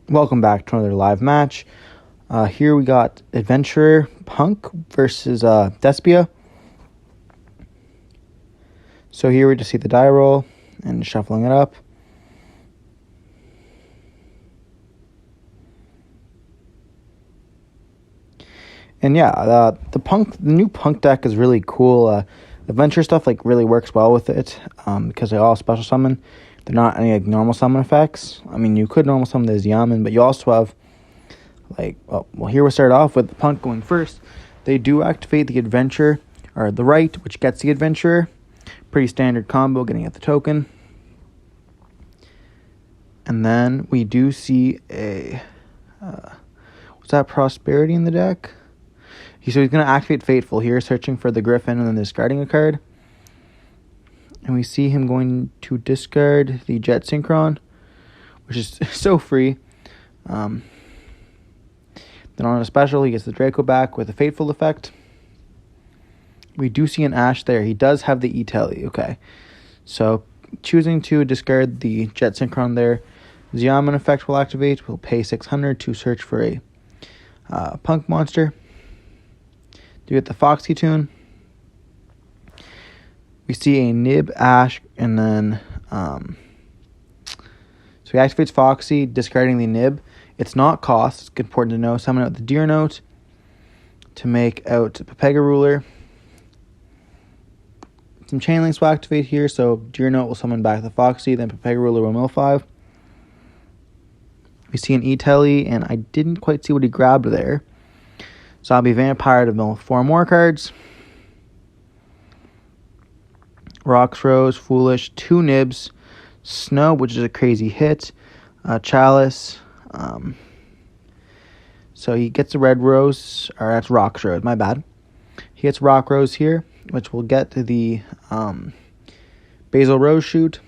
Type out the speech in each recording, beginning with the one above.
Welcome back to another live match. Here we got Adventurer Punk versus Despia. So here we just see the die roll and shuffling it up. And yeah, the new Punk deck is really cool. Adventure stuff really works well with it because they're all special summon. They're not any normal summon effects. I mean, you could normal summon the Xiamen, but you also have here we start off with the Punk going first. They do activate the Adventure, or the right, which gets the Adventurer. Pretty standard combo, getting at the token. And then we do see a what's that, Prosperity in the deck? So he's going to activate Fateful here, searching for the Griffin and then discarding a card. And we see him going to discard the Jet Synchron, which is so free. Then on a special, he gets the Draco back with a Fateful effect. We do see an Ash there. He does have the E-Telly. Okay. So choosing to discard the Jet Synchron there, Xiamen effect will activate. We'll pay 600 to search for a Punk monster. Do get the Foxy tune. We see a Nib, Ash, and then so he activates Foxy, discarding the Nib. It's not cost. It's important to know. Summon out the Deer Note to make out Pepega Ruler. Some Chain Links will activate here, so Deer Note will summon back the Foxy, then Pepega Ruler will mill 5. We see an E-Telly, and I didn't quite see what he grabbed there. Zombie Vampire to mill 4 more cards. Rocks Rose, Foolish, 2 Nibs, Snow, which is a crazy hit, Chalice. So he gets a Red Rose, or that's Rocks Rose, my bad. He gets Rock Rose here, which will get to the Basil Rose shoot.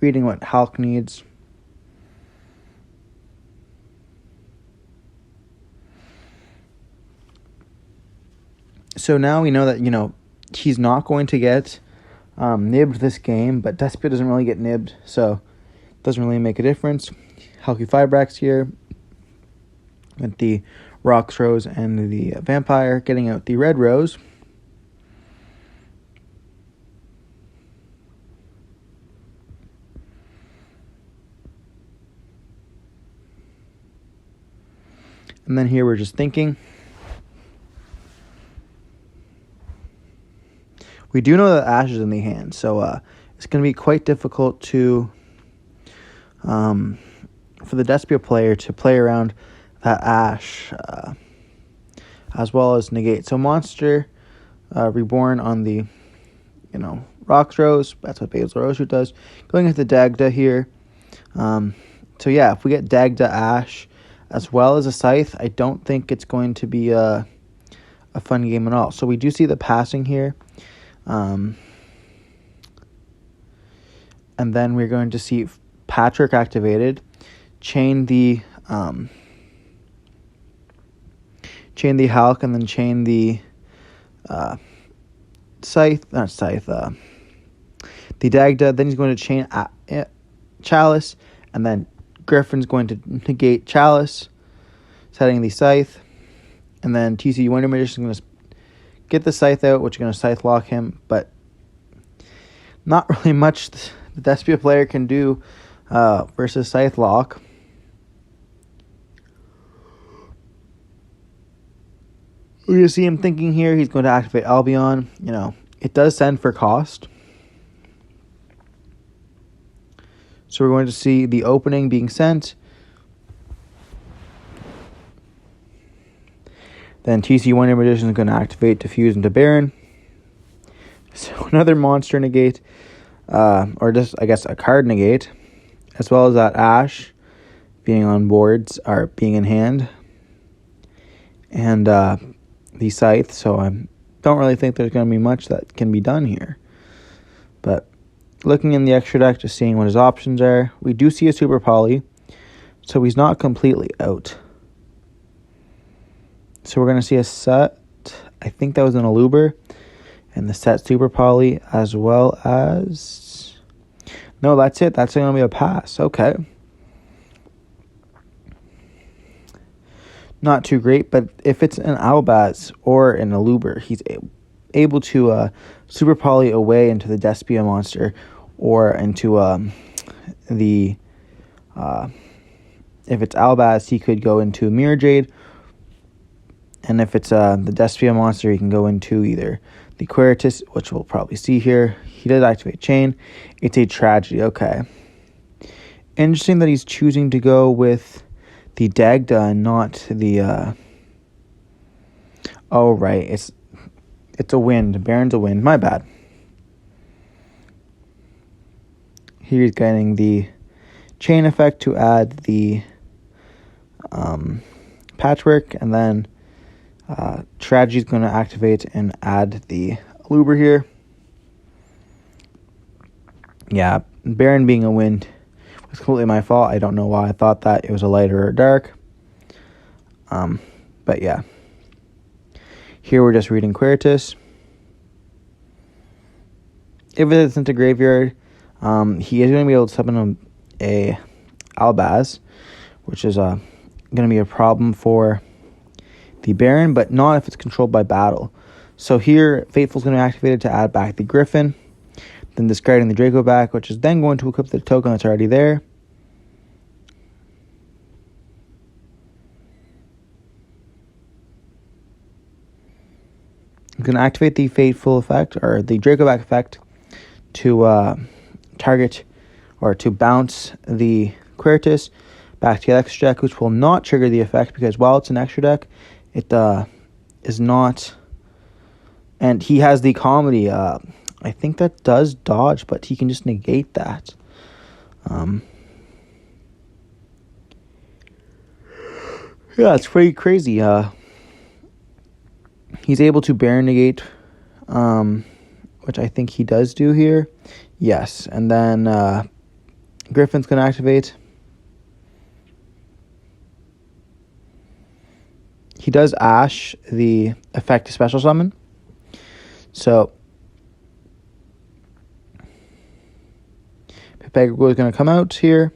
Reading what Hulk needs. So now we know that, he's not going to get nibbed this game, but Despia doesn't really get nibbed, so it doesn't really make a difference. Hulky Fibrax here with the Rocks Rose and the Vampire, getting out the Red Rose. And then here we're just thinking. We do know that Ash is in the hand, so it's going to be quite difficult to, for the Despia player to play around that Ash, as well as negate. So Monster Reborn on the, Rocks Rose. That's what Basil Rose does. Going into Dagda here. So yeah, if we get Dagda Ash as well as a Scythe, I don't think it's going to be a fun game at all. So we do see the passing here. And then we're going to see Patrick activated, chain the Hulk, and then chain the the Dagda. Then he's going to chain Chalice, and then Griffin's going to negate Chalice, setting the Scythe, and then TCU Wonder Magician is going to get the Scythe out, which is going to Scythe lock him, but not really much the Despia player can do versus Scythe lock. We see him thinking here. He's going to activate Albion. It does send for cost. So we're going to see the opening being sent. Then TC Wonder Magician is going to activate, Diffuse into Baron. So another monster negate, or just, I guess, a card negate, as well as that Ash being on boards, or being in hand, and the Scythe. So I don't really think there's going to be much that can be done here. But looking in the extra deck, just seeing what his options are, we do see a Super Poly, so he's not completely out. So we're going to see a set, I think that was an Aluber, and the set Super Poly, as well as... No, that's it. That's going to be a pass. Okay. not too great. But if it's an Albaz or an Aluber, he's able to super poly away into the Despia monster or into the if it's Albaz, he could go into Mirror Jade, and if it's the Despia monster, he can go into either the Quiritus, which we'll probably see here. He does activate Chain. It's a Tragedy. Okay. Interesting that he's choosing to go with the Dagda and not the oh right, it's a wind. Baron's a wind. My bad. Here's getting the Chain effect to add the Patchwork, and then Tragedy is going to activate and add the Aluber here. Yeah, Baron being a wind was completely my fault. I don't know why I thought that it was a lighter or dark. But yeah. Here we're just reading Quiritus. If it's into graveyard, he is going to be able to summon a Albaz, which is going to be a problem for the Baron, but not if it's controlled by battle. So here, Fateful's going to be activated to add back the Griffin, then discarding the Draco back, which is then going to equip the token that's already there. I'm going to activate the Fateful effect, or the Draco back effect, to target, or to bounce the Quiritus back to the extra deck, which will not trigger the effect, because while it's an extra deck, it is not, and he has the Comedy, I think that does dodge, but he can just negate that. Yeah, it's pretty crazy. He's able to Baron negate, which I think he does do here. Yes, and then Griffin's going to activate. He does Ash the effect to special summon. So Peggle is going to come out here.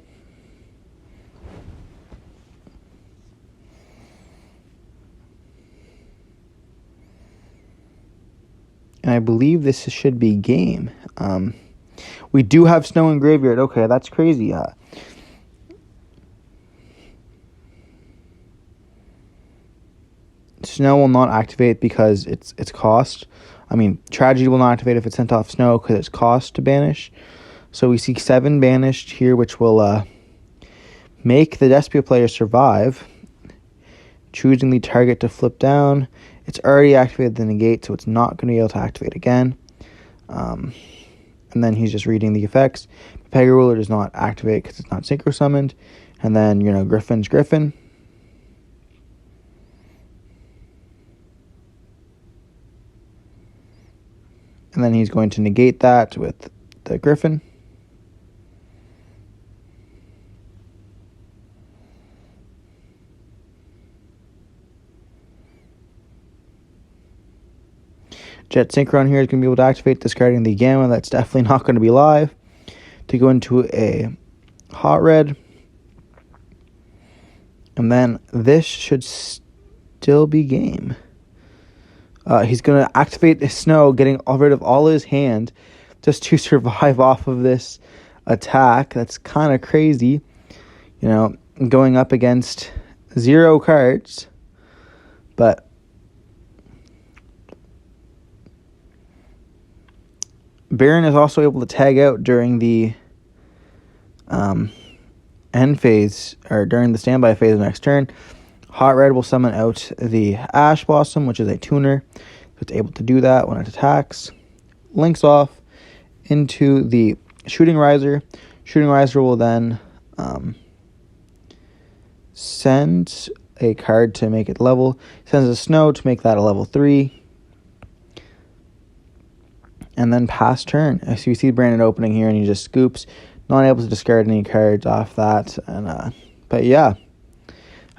And I believe this should be game. We do have Snow in Graveyard. Okay, that's crazy. Snow will not activate because it's cost. I mean, Tragedy will not activate if it's sent off Snow because it's cost to banish. So we see 7 banished here, which will make the Despia player survive. Choosing the target to flip down. It's already activated the negate, so it's not going to be able to activate again. And then he's just reading the effects. Pega Ruler does not activate because it's not synchro summoned. And then, Griffin's Griffin. And then he's going to negate that with the Griffin. Jet Synchron here is going to be able to activate, discarding the Gamma. That's definitely not going to be live. To go into a Hot Red. And then this should still be game. He's going to activate the Snow, getting rid of all his hand just to survive off of this attack. That's kind of crazy. Going up against 0 cards. But Baron is also able to tag out during the end phase, or during the standby phase of the next turn. Hot Red will summon out the Ash Blossom, which is a tuner. So it's able to do that when it attacks. Links off into the Shooting Riser. Shooting Riser will then send a card to make it level. Sends a Snow to make that a level 3. And then pass turn. So you see Brandon opening here, and he just scoops. Not able to discard any cards off that. And but yeah,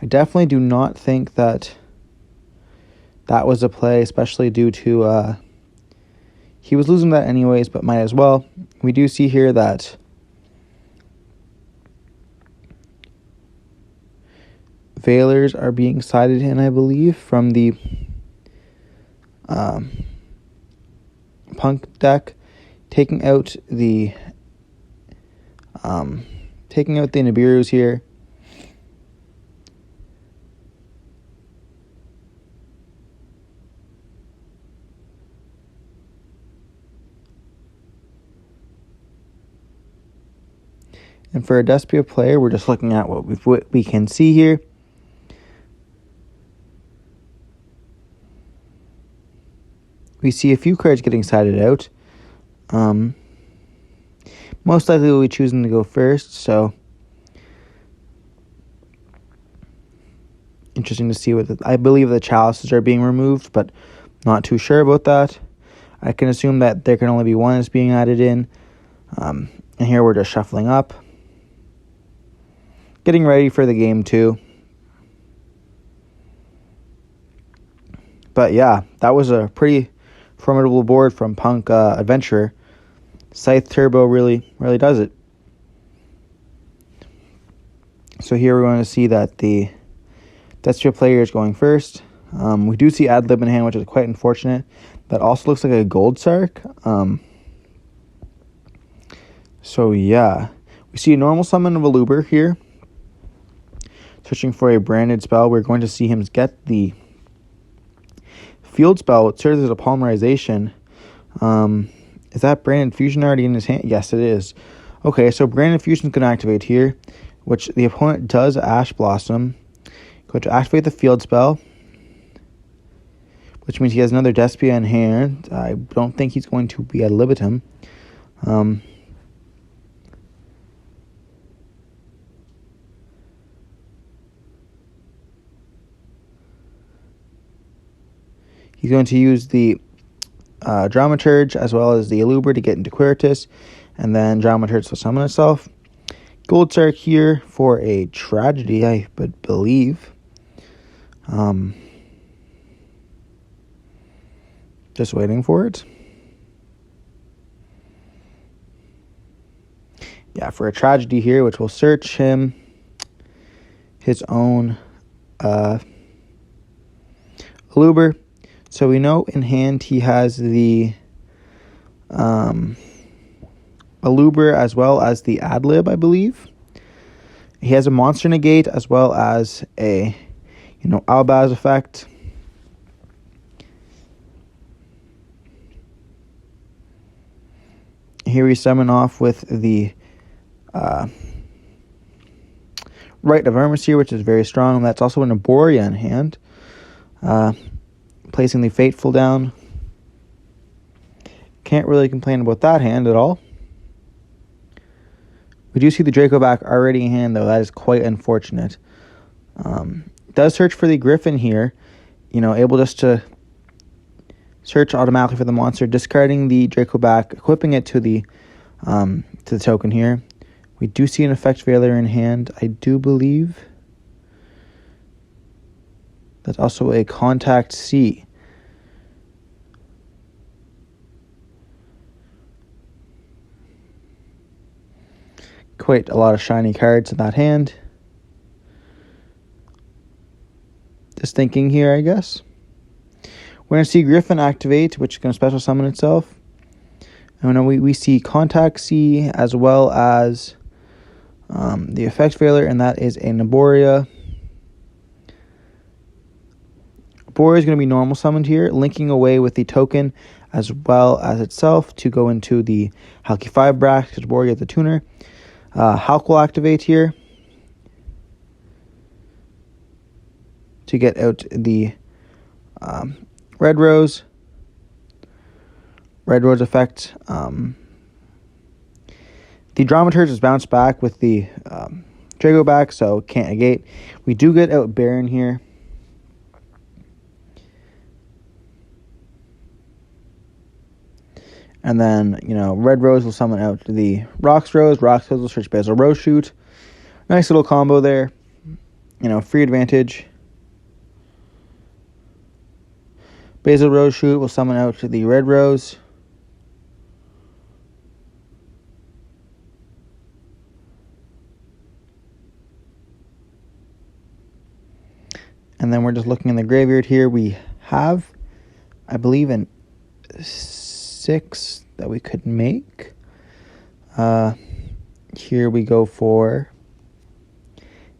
I definitely do not think that was a play, especially due to he was losing that anyways, but might as well. We do see here that Veilers are being sided in, I believe, from the Punk deck, taking out the Nibiru's here. And for a Despia player, we're just looking at what we can see here. We see a few cards getting sided out. Most likely we'll be choosing to go first, so interesting to see I believe the chalices are being removed, but not too sure about that. I can assume that there can only be one that's being added in. And here we're just shuffling up. Getting ready for the game too. But yeah, that was a pretty formidable board from Punk Adventurer. Scythe Turbo really does it. So here we're going to see that the Despia player is going first. We do see Adlib in hand, which is quite unfortunate. That also looks like a Gold Sark. So yeah, we see a normal summon of Aluber here. Searching for a branded spell. We're going to see him get the field spell. It serves as a polymerization. Is that branded fusion already in his hand? Yes, it is. Okay, so branded fusion is going to activate here, which the opponent does Ash Blossom. Going to activate the field spell, which means he has another Despia in hand. I don't think he's going to be ad libitum. He's going to use the Dramaturge as well as the Aluber to get into Quiritus, and then Dramaturge will summon itself. Gold Sark here for a Tragedy, I would believe. Just waiting for it. Yeah, for a Tragedy here, which will search him his own Aluber. So we know in hand he has the Aluber as well as the Adlib, I believe. He has a Monster Negate as well as a, Albaz effect. Here we summon off with the Rite of Ermesir, which is very strong. That's also an Arborea in hand. Placing the Fateful down. Can't really complain about that hand at all. We do see the Draco back already in hand, though. That is quite unfortunate. Does search for the Griffin here. Able just to search automatically for the monster, discarding the Draco back, equipping it to the token here. We do see an Effect Veiler in hand, I do believe. That's also a Contact C. Quite a lot of shiny cards in that hand. Just thinking here, I guess. We're going to see Griffin activate, which is going to special summon itself. And we see Contact C as well as the Effect Veiler, and that is a Arborea. Arborea is going to be normal summoned here, linking away with the token as well as itself to go into the Halki 5 bracket. Arborea the tuner. Hulk will activate here to get out the Red Rose. Red Rose effect. The Dramaturge is bounced back with the Drago back, so can't negate. We do get out Baron here. And then, Red Rose will summon out the Rox Rose. Rox Rose will search Basil Rose Shoot. Nice little combo there. Free advantage. Basil Rose Shoot will summon out the Red Rose. And then we're just looking in the graveyard here. We have, I believe, an 6 that we could make. Here we go for,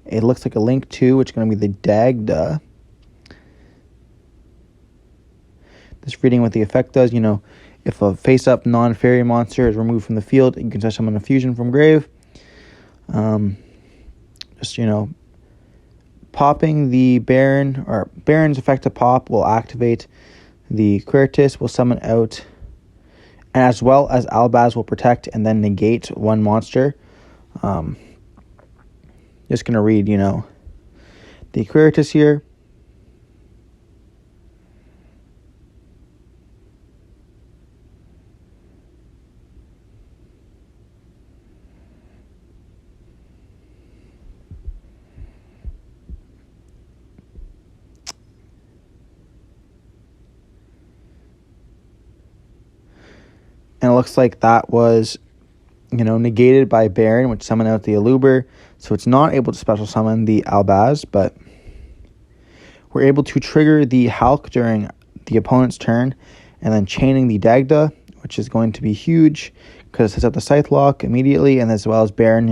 it looks like a Link 2, which is going to be the Dagda. This reading what the effect does, if a face-up non-fairy monster is removed from the field, you can summon a fusion from grave. Popping the Baron, or Baron's effective pop will activate the Quiritus, will summon out, and as well as Albaz will protect and then negate one monster. Just going to read, the Quiritus here. And it looks like that was, negated by Baron, which summoned out the Aluber. So it's not able to special summon the Albaz, but we're able to trigger the Hulk during the opponent's turn, and then chaining the Dagda, which is going to be huge because it sets up the Scythe lock immediately, and as well as Baron,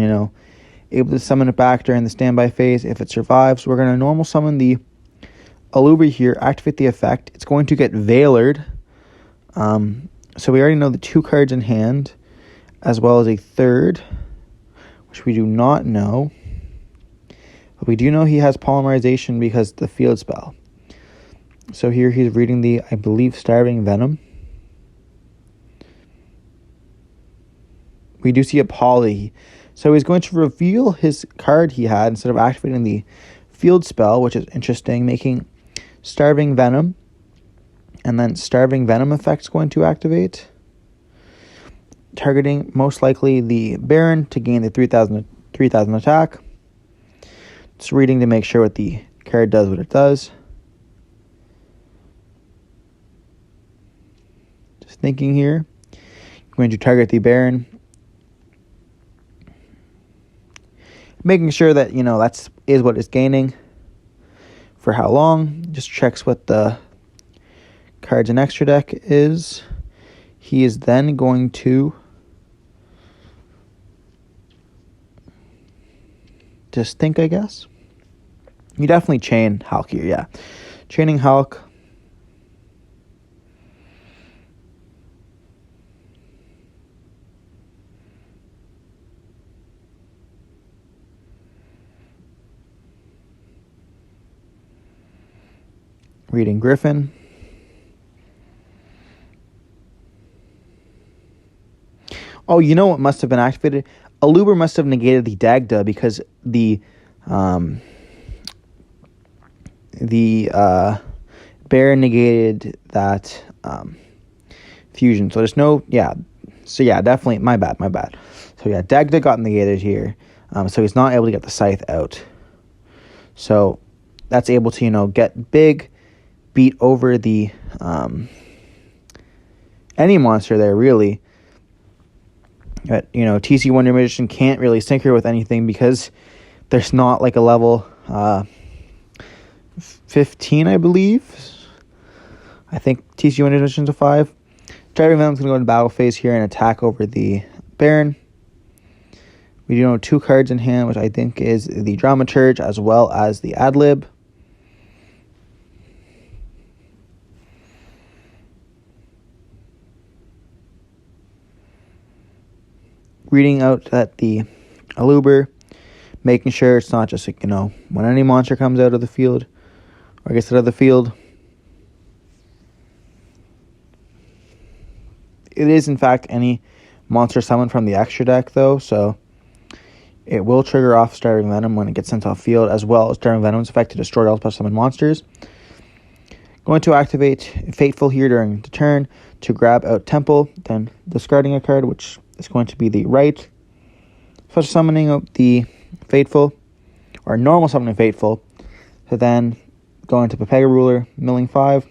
able to summon it back during the standby phase if it survives. We're going to normal summon the Aluber here, activate the effect. It's going to get Veilered. So we already know the 2 cards in hand, as well as a third, which we do not know. But we do know he has Polymerization because the field spell. So here he's reading the, I believe, Starving Venom. We do see a Poly. So he's going to reveal his card he had instead of activating the field spell, which is interesting, making Starving Venom. And then Starving Venom effect's going to activate, targeting most likely the Baron to gain the 3,000 attack. Just reading to make sure what the card does what it does. Just thinking here. I'm going to target the Baron. Making sure that, that's is what it's gaining. For how long. Just checks what the cards in extra deck is. He is then going to just think, I guess. You definitely chain Hulk here, yeah. Chaining Hulk. Reading Griffin. Oh, you know what must have been activated? Aluber must have negated the Dagda because the Baron negated that fusion. So there's no, yeah. So yeah, definitely, my bad. So yeah, Dagda got negated here. So he's not able to get the Scythe out. So that's able to, get big, beat over the any monster there, really. But, TC Wonder Magician can't really synchro with anything because there's not like a level 15, I believe. I think TC Wonder Magician's a 5. Driving Venom's going to go into battle phase here and attack over the Baron. We do know 2 cards in hand, which I think is the Dramaturge as well as the Adlib. Reading out that the Aluber, making sure it's not just like, when any monster comes out of the field, or gets out of the field. It is, in fact, any monster summoned from the extra deck, though, so it will trigger off Starving Venom when it gets sent off field, as well as Starving Venom's effect to destroy all special summon monsters. Going to activate Fateful here during the turn to grab out Temple, then discarding a card, which is going to be the right. Special summoning of the Fateful, or normal summoning Fateful, to then go into Pepega Ruler, milling 5.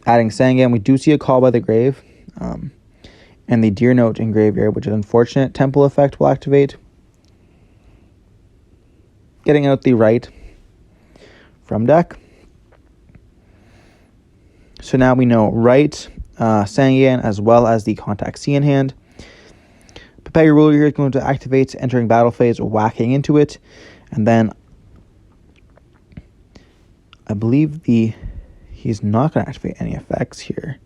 Adding Sangam, we do see a Call by the Grave, and the Deer Note in Graveyard, which is unfortunate. Temple effect will activate. Getting out the right. from deck. So now we know right Sangan as well as the Contact C in hand. Papaya Ruler here is going to activate, entering battle phase, whacking into it. And then I believe he's not going to activate any effects here.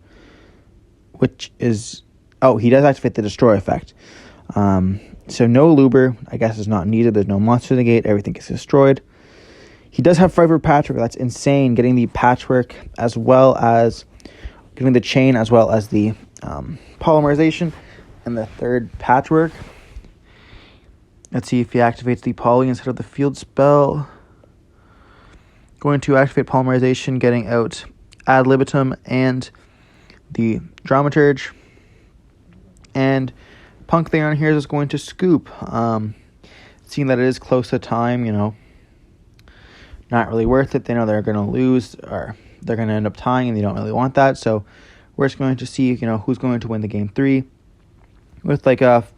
Which is... Oh, he does activate the Destroy effect. So no Luber, I guess, is not needed. There's no monster to negate. Everything gets destroyed. He does have Forever Patchwork. That's insane. Getting the Patchwork as well as... Getting the Chain as well as the Polymerization. And the third Patchwork. Let's see if he activates the Poly instead of the field spell. Going to activate Polymerization, getting out Ad Libitum and the Dramaturge. And Punk Theon here is going to scoop. Seeing that it is close to time, not really worth it. They know they're going to lose, or they're going to end up tying, and they don't really want that. So we're just going to see, who's going to win the game 3. With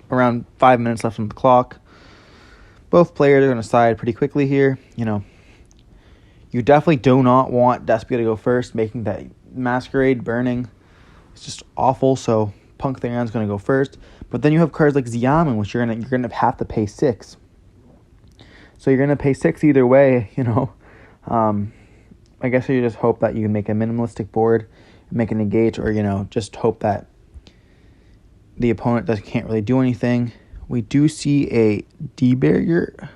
around 5 minutes left on the clock. Both players are going to side pretty quickly here. You definitely do not want Despia to go first, making that Masquerade burning. It's just awful, so Punk Theon's going to go first. But then you have cards like Xiamen, which you're gonna have to pay 6. So you're going to pay 6 either way, I guess you just hope that you can make a minimalistic board, make a negate, or, just hope that the opponent can't really do anything. We do see a D-barrier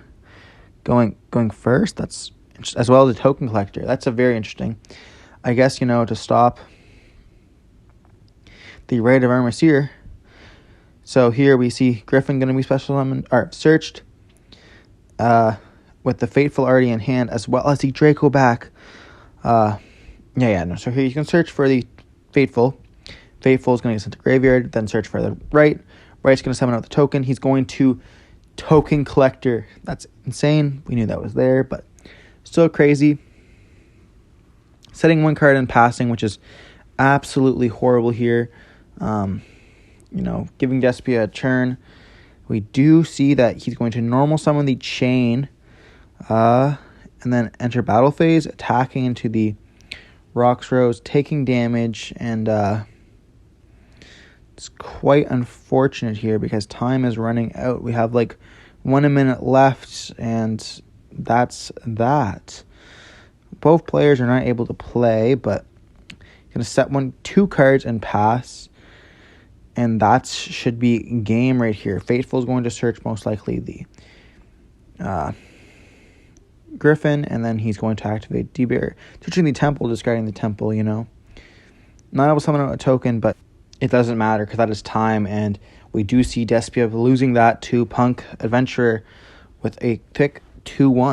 going first. That's as well as a token collector. That's a very interesting. I guess, to stop the Raid of Armaseer. So here we see Griffin going to be special summoned, or searched with the Fateful already in hand, as well as the Draco back. So here you can search for the Fateful. Fateful is going to get sent to graveyard, then search for the Right. Right's going to summon out the token. He's going to Token Collector. That's insane. We knew that was there, but still crazy. Setting 1 card and passing, which is absolutely horrible here. Giving Despia a turn. We do see that he's going to normal summon the Chain, and then enter battle phase, attacking into the Rocks Rose, taking damage, and it's quite unfortunate here because time is running out. We have 1 minute left, and that's that. Both players are not able to play, but going to set 2 cards and pass, and that should be game right here. Fateful is going to search most likely the Griffin, and then he's going to activate D-Bear, searching the Temple, discarding the Temple. Not able to summon out a token, but it doesn't matter because that is time, and we do see Despia losing that to Punk Adventurer with a pick 2-1.